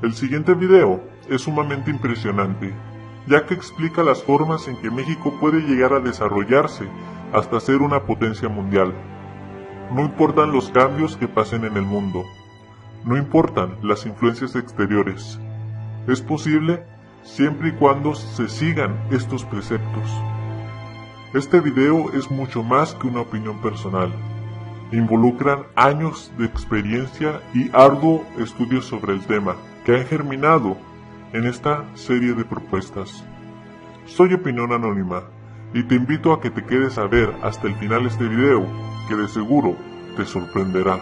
El siguiente video es sumamente impresionante, ya que explica las formas en que México puede llegar a desarrollarse hasta ser una potencia mundial. No importan los cambios que pasen en el mundo, no importan las influencias exteriores. Es posible siempre y cuando se sigan estos preceptos. Este video es mucho más que una opinión personal. Involucran años de experiencia y arduo estudio sobre el tema, que han germinado en esta serie de propuestas. Soy Opinión Anónima, y te invito a que te quedes a ver hasta el final este video, que de seguro te sorprenderá.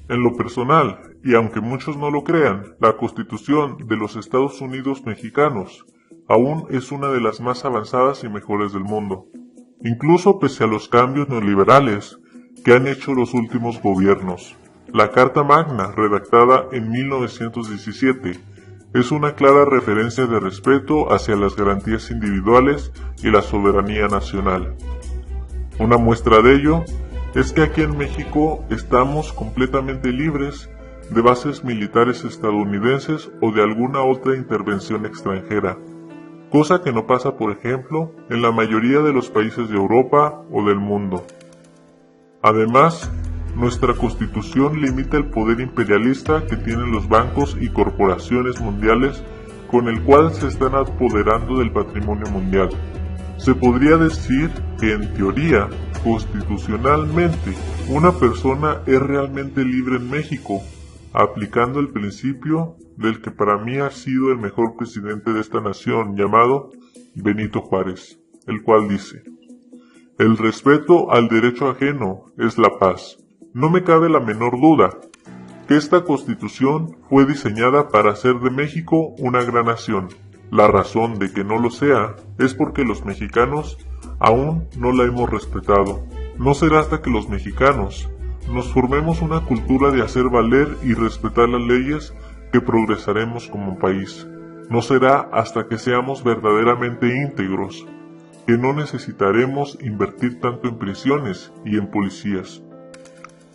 En lo personal, y aunque muchos no lo crean, la Constitución de los Estados Unidos mexicanos aún es una de las más avanzadas y mejores del mundo, incluso pese a los cambios neoliberales que han hecho los últimos gobiernos. La Carta Magna, redactada en 1917, es una clara referencia de respeto hacia las garantías individuales y la soberanía nacional. Una muestra de ello es que aquí en México estamos completamente libres de bases militares estadounidenses o de alguna otra intervención extranjera, cosa que no pasa, por ejemplo, en la mayoría de los países de Europa o del mundo. Además, nuestra Constitución limita el poder imperialista que tienen los bancos y corporaciones mundiales con el cual se están apoderando del patrimonio mundial. Se podría decir que en teoría, constitucionalmente, una persona es realmente libre en México, aplicando el principio del que para mí ha sido el mejor presidente de esta nación, llamado Benito Juárez, el cual dice: el respeto al derecho ajeno es la paz. No me cabe la menor duda que esta Constitución fue diseñada para hacer de México una gran nación. La razón de que no lo sea es porque los mexicanos aún no la hemos respetado. No será hasta que los mexicanos nos formemos una cultura de hacer valer y respetar las leyes que progresaremos como país. No será hasta que seamos verdaderamente íntegros, que no necesitaremos invertir tanto en prisiones y en policías.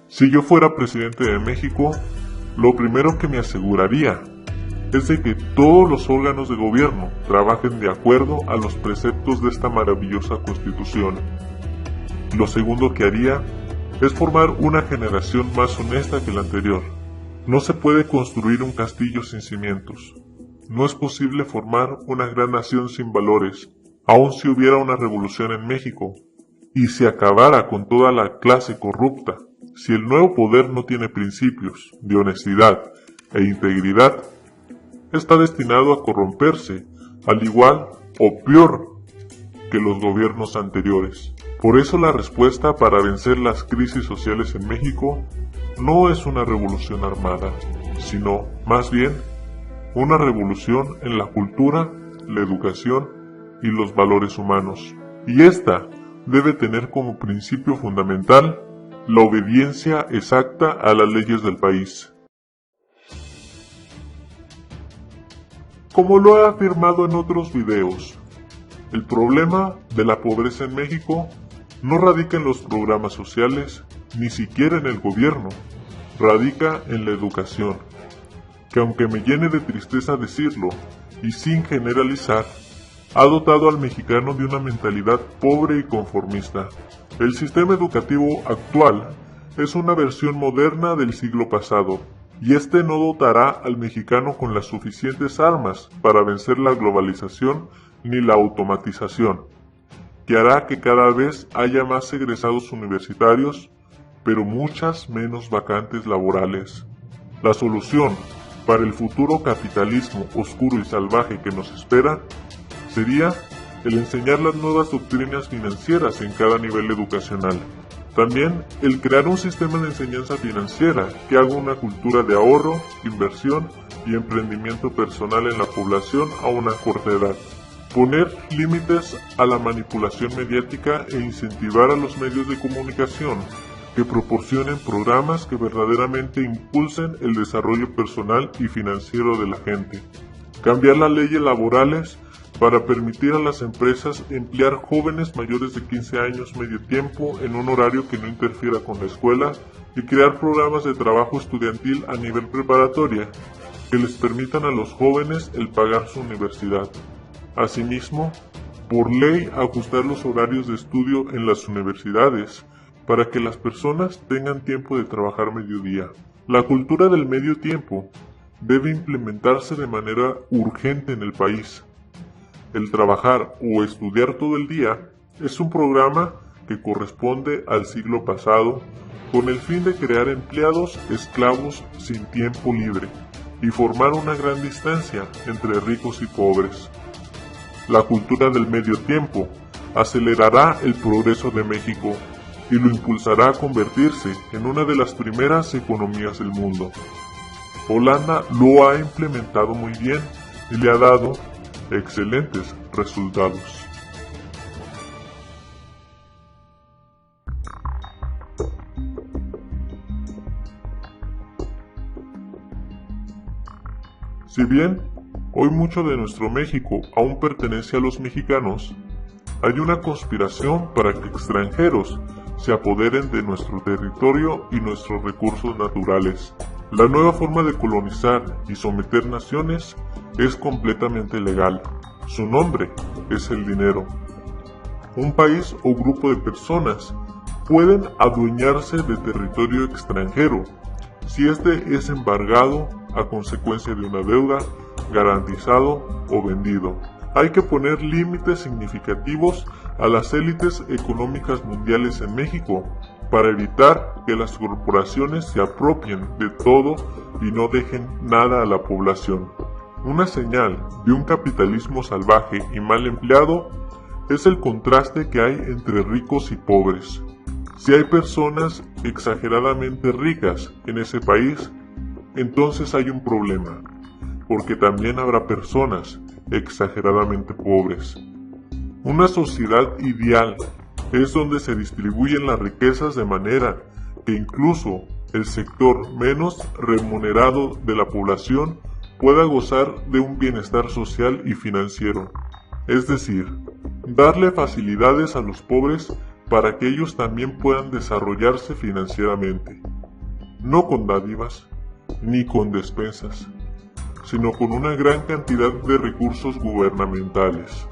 Si yo fuera presidente de México, lo primero que me aseguraría es de que todos los órganos de gobierno trabajen de acuerdo a los preceptos de esta maravillosa Constitución. Lo segundo que haría es formar una generación más honesta que la anterior. No se puede construir un castillo sin cimientos. No es posible formar una gran nación sin valores, aun si hubiera una revolución en México, y se acabara con toda la clase corrupta. Si el nuevo poder no tiene principios de honestidad e integridad, está destinado a corromperse, al igual o peor que los gobiernos anteriores. Por eso la respuesta para vencer las crisis sociales en México no es una revolución armada, sino más bien una revolución en la cultura, la educación y los valores humanos. Y esta debe tener como principio fundamental la obediencia exacta a las leyes del país. Como lo he afirmado en otros videos, el problema de la pobreza en México no radica en los programas sociales, ni siquiera en el gobierno, radica en la educación, que aunque me llene de tristeza decirlo, y sin generalizar, ha dotado al mexicano de una mentalidad pobre y conformista. El sistema educativo actual es una versión moderna del siglo pasado, y este no dotará al mexicano con las suficientes armas para vencer la globalización ni la automatización, que hará que cada vez haya más egresados universitarios, pero muchas menos vacantes laborales. La solución para el futuro capitalismo oscuro y salvaje que nos espera sería el enseñar las nuevas doctrinas financieras en cada nivel educacional. También el crear un sistema de enseñanza financiera que haga una cultura de ahorro, inversión y emprendimiento personal en la población a una corta edad. Poner límites a la manipulación mediática e incentivar a los medios de comunicación que proporcionen programas que verdaderamente impulsen el desarrollo personal y financiero de la gente. Cambiar las leyes laborales para permitir a las empresas emplear jóvenes mayores de 15 años medio tiempo en un horario que no interfiera con la escuela y crear programas de trabajo estudiantil a nivel preparatoria que les permitan a los jóvenes el pagar su universidad. Asimismo, por ley ajustar los horarios de estudio en las universidades para que las personas tengan tiempo de trabajar mediodía. La cultura del medio tiempo debe implementarse de manera urgente en el país. El trabajar o estudiar todo el día es un programa que corresponde al siglo pasado con el fin de crear empleados esclavos sin tiempo libre y formar una gran distancia entre ricos y pobres. La cultura del medio tiempo acelerará el progreso de México y lo impulsará a convertirse en una de las primeras economías del mundo. Holanda lo ha implementado muy bien y le ha dado excelentes resultados. Si bien hoy mucho de nuestro México aún pertenece a los mexicanos, hay una conspiración para que extranjeros se apoderen de nuestro territorio y nuestros recursos naturales. La nueva forma de colonizar y someter naciones es completamente legal. Su nombre es el dinero. Un país o grupo de personas pueden adueñarse de territorio extranjero si este es embargado a consecuencia de una deuda, garantizado o vendido. Hay que poner límites significativos a las élites económicas mundiales en México para evitar que las corporaciones se apropien de todo y no dejen nada a la población. Una señal de un capitalismo salvaje y mal empleado es el contraste que hay entre ricos y pobres. Si hay personas exageradamente ricas en ese país, entonces hay un problema, porque también habrá personas exageradamente pobres. Una sociedad ideal es donde se distribuyen las riquezas de manera que incluso el sector menos remunerado de la población pueda gozar de un bienestar social y financiero. Es decir, darle facilidades a los pobres para que ellos también puedan desarrollarse financieramente, no con dádivas ni con despensas, sino con una gran cantidad de recursos gubernamentales.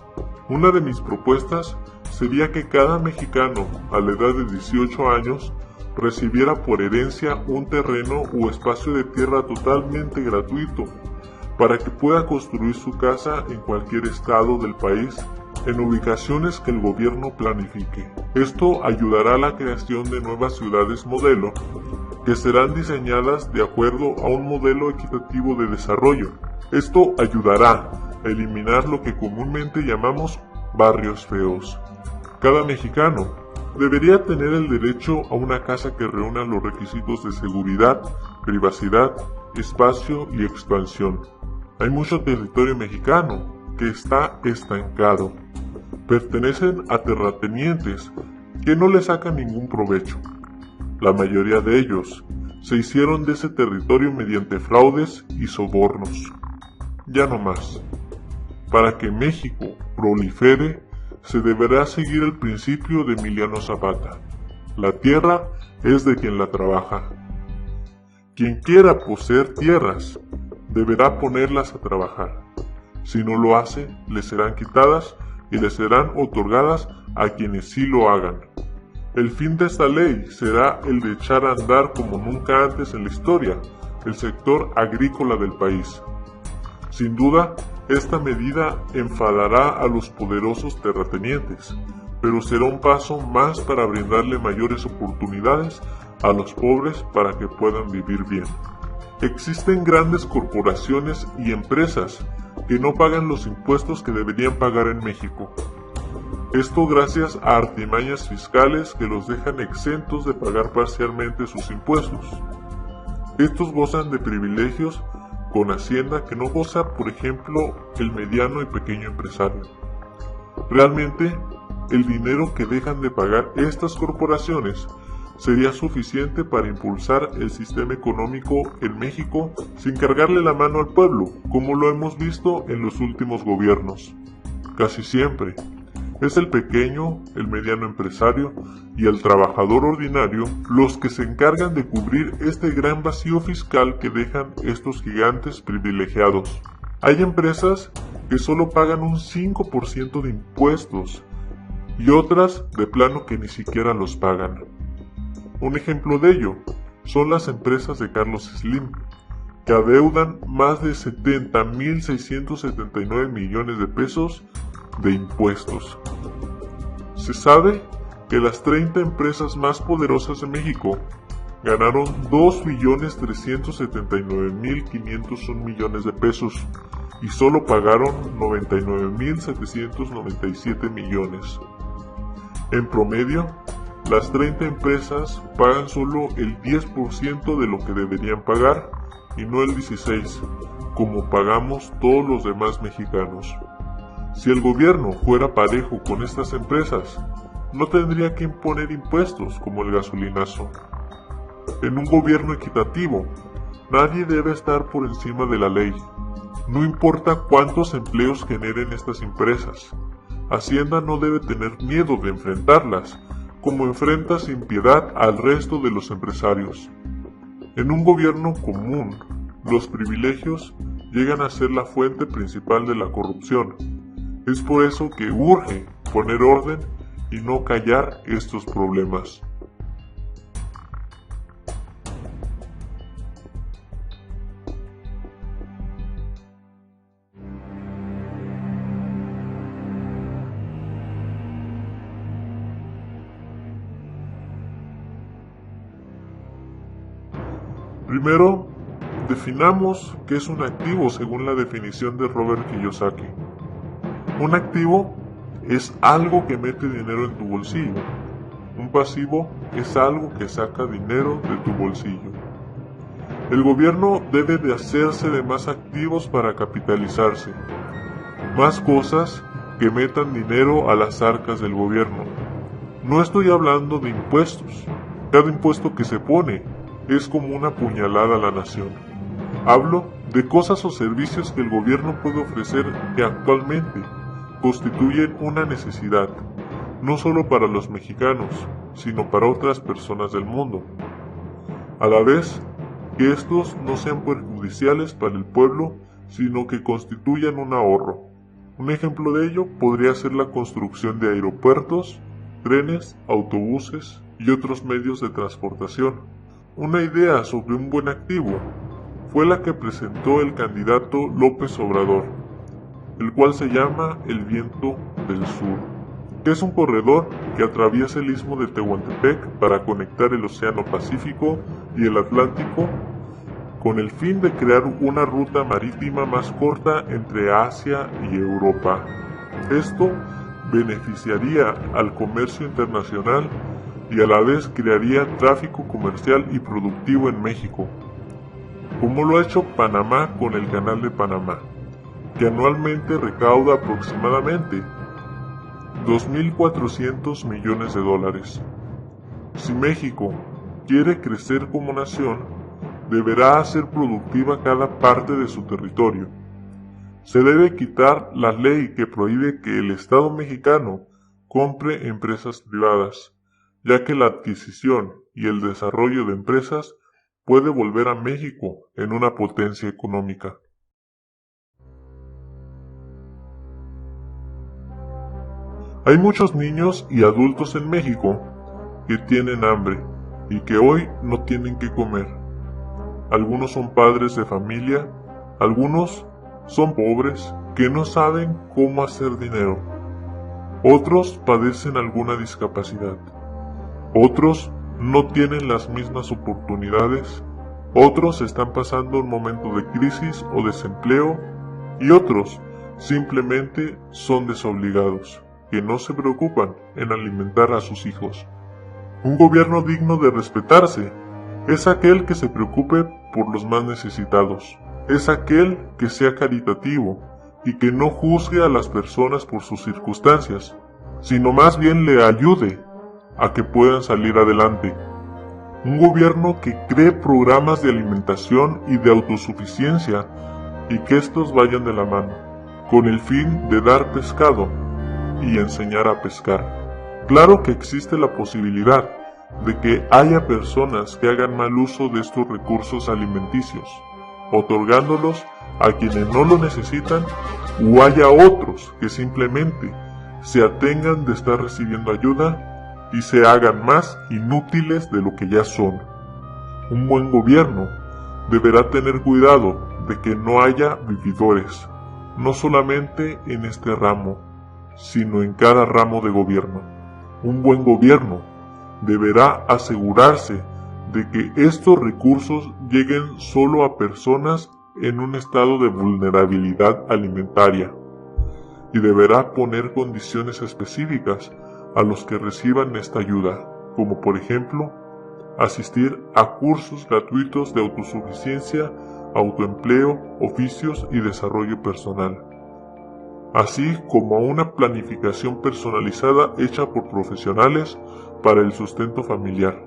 Una de mis propuestas sería que cada mexicano a la edad de 18 años recibiera por herencia un terreno o espacio de tierra totalmente gratuito para que pueda construir su casa en cualquier estado del país en ubicaciones que el gobierno planifique. Esto ayudará a la creación de nuevas ciudades modelo que serán diseñadas de acuerdo a un modelo equitativo de desarrollo. Esto ayudará a eliminar lo que comúnmente llamamos barrios feos. Cada mexicano debería tener el derecho a una casa que reúna los requisitos de seguridad, privacidad, espacio y expansión. Hay mucho territorio mexicano que está estancado. Pertenecen a terratenientes que no le sacan ningún provecho. La mayoría de ellos se hicieron de ese territorio mediante fraudes y sobornos. Ya no más. Para que México prolifere, se deberá seguir el principio de Emiliano Zapata. La tierra es de quien la trabaja. Quien quiera poseer tierras, deberá ponerlas a trabajar. Si no lo hace, le serán quitadas y le serán otorgadas a quienes sí lo hagan. El fin de esta ley será el de echar a andar como nunca antes en la historia el sector agrícola del país. Sin duda, esta medida enfadará a los poderosos terratenientes, pero será un paso más para brindarle mayores oportunidades a los pobres para que puedan vivir bien. Existen grandes corporaciones y empresas que no pagan los impuestos que deberían pagar en México. Esto gracias a artimañas fiscales que los dejan exentos de pagar parcialmente sus impuestos. Estos gozan de privilegios con Hacienda que no goza, por ejemplo, el mediano y pequeño empresario. Realmente, el dinero que dejan de pagar estas corporaciones sería suficiente para impulsar el sistema económico en México sin cargarle la mano al pueblo, como lo hemos visto en los últimos gobiernos. Casi siempre es el pequeño, el mediano empresario y el trabajador ordinario los que se encargan de cubrir este gran vacío fiscal que dejan estos gigantes privilegiados. Hay empresas que solo pagan un 5% de impuestos y otras de plano que ni siquiera los pagan. Un ejemplo de ello son las empresas de Carlos Slim, que adeudan más de 70.679 millones de pesos de impuestos. Se sabe que las 30 empresas más poderosas de México ganaron 2.379.501 millones de pesos y solo pagaron 99.797 millones. En promedio, las 30 empresas pagan solo el 10% de lo que deberían pagar y no el 16%, como pagamos todos los demás mexicanos. Si el gobierno fuera parejo con estas empresas, no tendría que imponer impuestos como el gasolinazo. En un gobierno equitativo, nadie debe estar por encima de la ley. No importa cuántos empleos generen estas empresas, Hacienda no debe tener miedo de enfrentarlas, como enfrenta sin piedad al resto de los empresarios. En un gobierno común, los privilegios llegan a ser la fuente principal de la corrupción. Es por eso que urge poner orden y no callar estos problemas. Primero, definamos qué es un activo según la definición de Robert Kiyosaki. Un activo es algo que mete dinero en tu bolsillo. Un pasivo es algo que saca dinero de tu bolsillo. El gobierno debe de hacerse de más activos para capitalizarse. Más cosas que metan dinero a las arcas del gobierno. No estoy hablando de impuestos. Cada impuesto que se pone es como una puñalada a la nación. Hablo de cosas o servicios que el gobierno puede ofrecer que actualmente constituyen una necesidad, no solo para los mexicanos, sino para otras personas del mundo. A la vez, que estos no sean perjudiciales para el pueblo, sino que constituyan un ahorro. Un ejemplo de ello podría ser la construcción de aeropuertos, trenes, autobuses y otros medios de transportación. Una idea sobre un buen activo fue la que presentó el candidato López Obrador, el cual se llama el Viento del Sur, que es un corredor que atraviesa el istmo de Tehuantepec para conectar el Océano Pacífico y el Atlántico, con el fin de crear una ruta marítima más corta entre Asia y Europa. Esto beneficiaría al comercio internacional y a la vez crearía tráfico comercial y productivo en México, como lo ha hecho Panamá con el Canal de Panamá, que anualmente recauda aproximadamente 2.400 millones de dólares. Si México quiere crecer como nación, deberá hacer productiva cada parte de su territorio. Se debe quitar la ley que prohíbe que el Estado mexicano compre empresas privadas, ya que la adquisición y el desarrollo de empresas puede volver a México en una potencia económica. Hay muchos niños y adultos en México que tienen hambre y que hoy no tienen que comer. Algunos son padres de familia, algunos son pobres que no saben cómo hacer dinero. Otros padecen alguna discapacidad. Otros no tienen las mismas oportunidades, otros están pasando un momento de crisis o desempleo y otros simplemente son desobligados, que no se preocupan en alimentar a sus hijos. Un gobierno digno de respetarse es aquel que se preocupe por los más necesitados, es aquel que sea caritativo y que no juzgue a las personas por sus circunstancias, sino más bien le ayude a que puedan salir adelante. Un gobierno que cree programas de alimentación y de autosuficiencia y que estos vayan de la mano, con el fin de dar pescado y enseñar a pescar. Claro que existe la posibilidad de que haya personas que hagan mal uso de estos recursos alimenticios, otorgándolos a quienes no lo necesitan, o haya otros que simplemente se atengan de estar recibiendo ayuda y se hagan más inútiles de lo que ya son. Un buen gobierno deberá tener cuidado de que no haya vividores, no solamente en este ramo, sino en cada ramo de gobierno. Un buen gobierno deberá asegurarse de que estos recursos lleguen solo a personas en un estado de vulnerabilidad alimentaria, y deberá poner condiciones específicas a los que reciban esta ayuda, como por ejemplo, asistir a cursos gratuitos de autosuficiencia, autoempleo, oficios y desarrollo personal, así como a una planificación personalizada hecha por profesionales para el sustento familiar.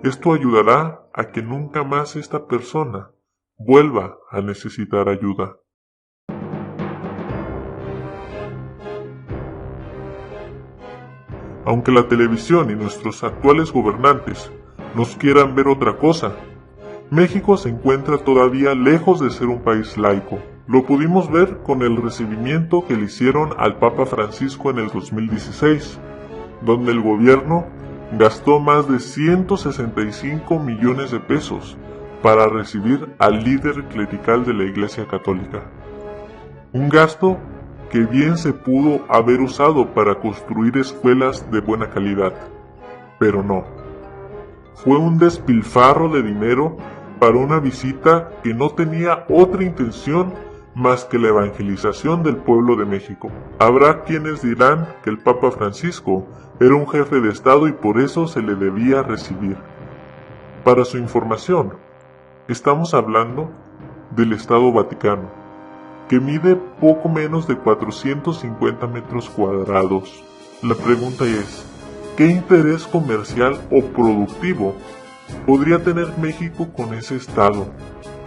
Esto ayudará a que nunca más esta persona vuelva a necesitar ayuda. Aunque la televisión y nuestros actuales gobernantes nos quieran ver otra cosa, México se encuentra todavía lejos de ser un país laico. Lo pudimos ver con el recibimiento que le hicieron al Papa Francisco en el 2016, donde el gobierno gastó más de 165 millones de pesos para recibir al líder clerical de la Iglesia Católica. Un gasto que bien se pudo haber usado para construir escuelas de buena calidad, pero no. Fue un despilfarro de dinero para una visita que no tenía otra intención más que la evangelización del pueblo de México. Habrá quienes dirán que el Papa Francisco era un jefe de Estado y por eso se le debía recibir. Para su información, estamos hablando del Estado Vaticano, que mide poco menos de 450 metros cuadrados. La pregunta es, ¿qué interés comercial o productivo podría tener México con ese estado?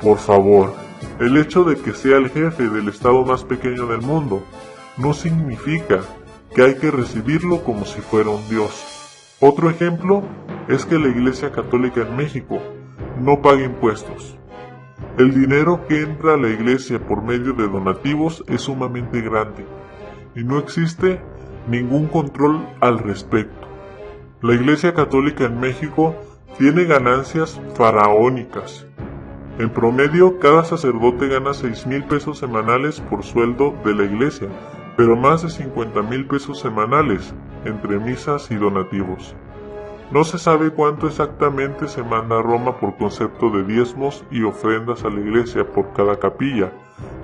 Por favor, el hecho de que sea el jefe del estado más pequeño del mundo no significa que hay que recibirlo como si fuera un dios. Otro ejemplo es que la Iglesia Católica en México no paga impuestos. El dinero que entra a la iglesia por medio de donativos es sumamente grande y no existe ningún control al respecto. La Iglesia Católica en México tiene ganancias faraónicas. En promedio, cada sacerdote gana 6,000 pesos semanales por sueldo de la iglesia, pero más de 50,000 pesos semanales entre misas y donativos. No se sabe cuánto exactamente se manda a Roma por concepto de diezmos y ofrendas a la iglesia por cada capilla,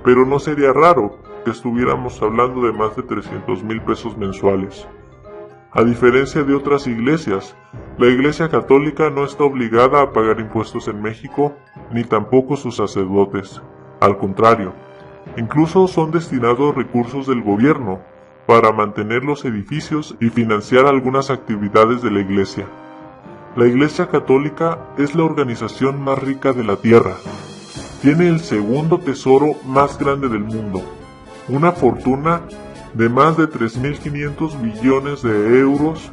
pero no sería raro que estuviéramos hablando de más de 300,000 pesos mensuales. A diferencia de otras iglesias, la Iglesia Católica no está obligada a pagar impuestos en México, ni tampoco sus sacerdotes. Al contrario, incluso son destinados recursos del gobierno para mantener los edificios y financiar algunas actividades de la iglesia. La Iglesia Católica es la organización más rica de la tierra. Tiene el segundo tesoro más grande del mundo, una fortuna de más de 3.500 billones de euros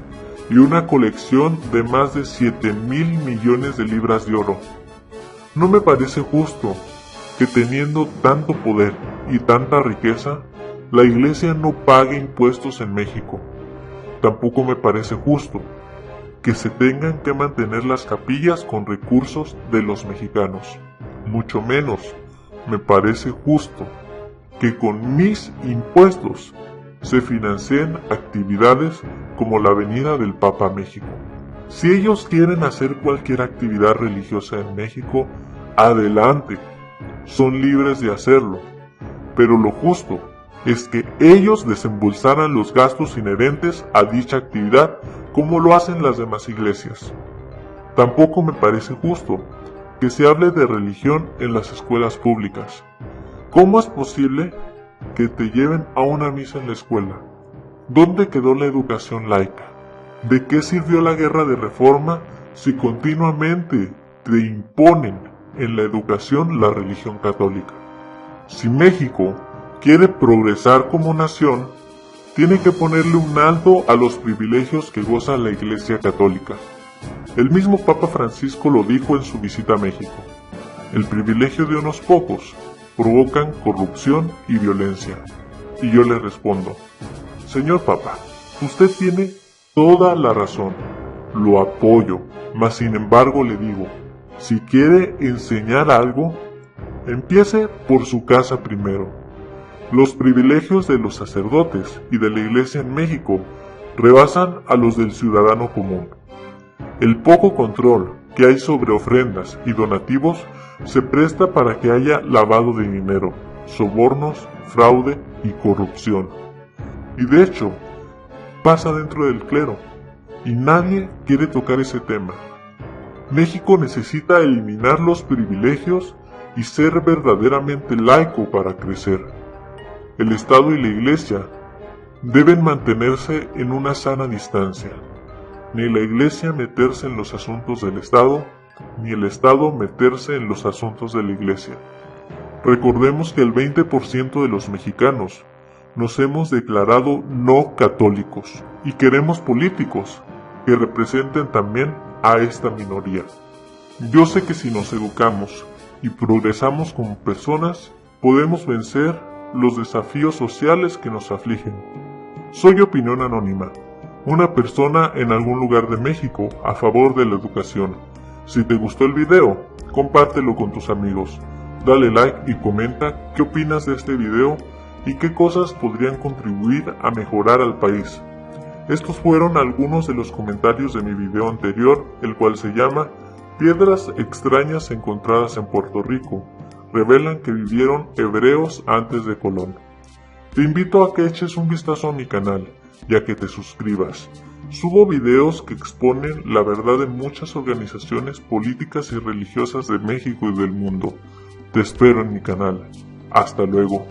y una colección de más de 7,000 millones de libras de oro. No me parece justo que teniendo tanto poder y tanta riqueza, la iglesia no pague impuestos en México. Tampoco me parece justo que se tengan que mantener las capillas con recursos de los mexicanos. Mucho menos me parece justo que con mis impuestos se financien actividades como la venida del Papa a México. Si ellos quieren hacer cualquier actividad religiosa en México, adelante, son libres de hacerlo, pero lo justo es que ellos desembolsaran los gastos inherentes a dicha actividad como lo hacen las demás iglesias. Tampoco me parece justo que se hable de religión en las escuelas públicas. ¿Cómo es posible que te lleven a una misa en la escuela? ¿Dónde quedó la educación laica? ¿De qué sirvió la guerra de reforma si continuamente te imponen en la educación la religión católica? Si México quiere progresar como nación, tiene que ponerle un alto a los privilegios que goza la Iglesia Católica. El mismo Papa Francisco lo dijo en su visita a México. El privilegio de unos pocos provocan corrupción y violencia. Y yo le respondo, señor Papa, usted tiene toda la razón, lo apoyo, mas sin embargo le digo, si quiere enseñar algo, empiece por su casa primero. Los privilegios de los sacerdotes y de la Iglesia en México rebasan a los del ciudadano común. El poco control que hay sobre ofrendas y donativos se presta para que haya lavado de dinero, sobornos, fraude y corrupción. Y de hecho, pasa dentro del clero, y nadie quiere tocar ese tema. México necesita eliminar los privilegios y ser verdaderamente laico para crecer. El Estado y la Iglesia deben mantenerse en una sana distancia. Ni la Iglesia meterse en los asuntos del Estado, ni el Estado meterse en los asuntos de la Iglesia. Recordemos que el 20% de los mexicanos nos hemos declarado no católicos y queremos políticos que representen también a esta minoría. Yo sé que si nos educamos y progresamos como personas, podemos vencer los desafíos sociales que nos afligen. Soy Opinión Anónima, una persona en algún lugar de México a favor de la educación. Si te gustó el video, compártelo con tus amigos. Dale like y comenta qué opinas de este video y qué cosas podrían contribuir a mejorar al país. Estos fueron algunos de los comentarios de mi video anterior, el cual se llama Piedras extrañas encontradas en Puerto Rico revelan que vivieron hebreos antes de Colón. Te invito a que eches un vistazo a mi canal y a que te suscribas. Subo videos que exponen la verdad de muchas organizaciones políticas y religiosas de México y del mundo. Te espero en mi canal. Hasta luego.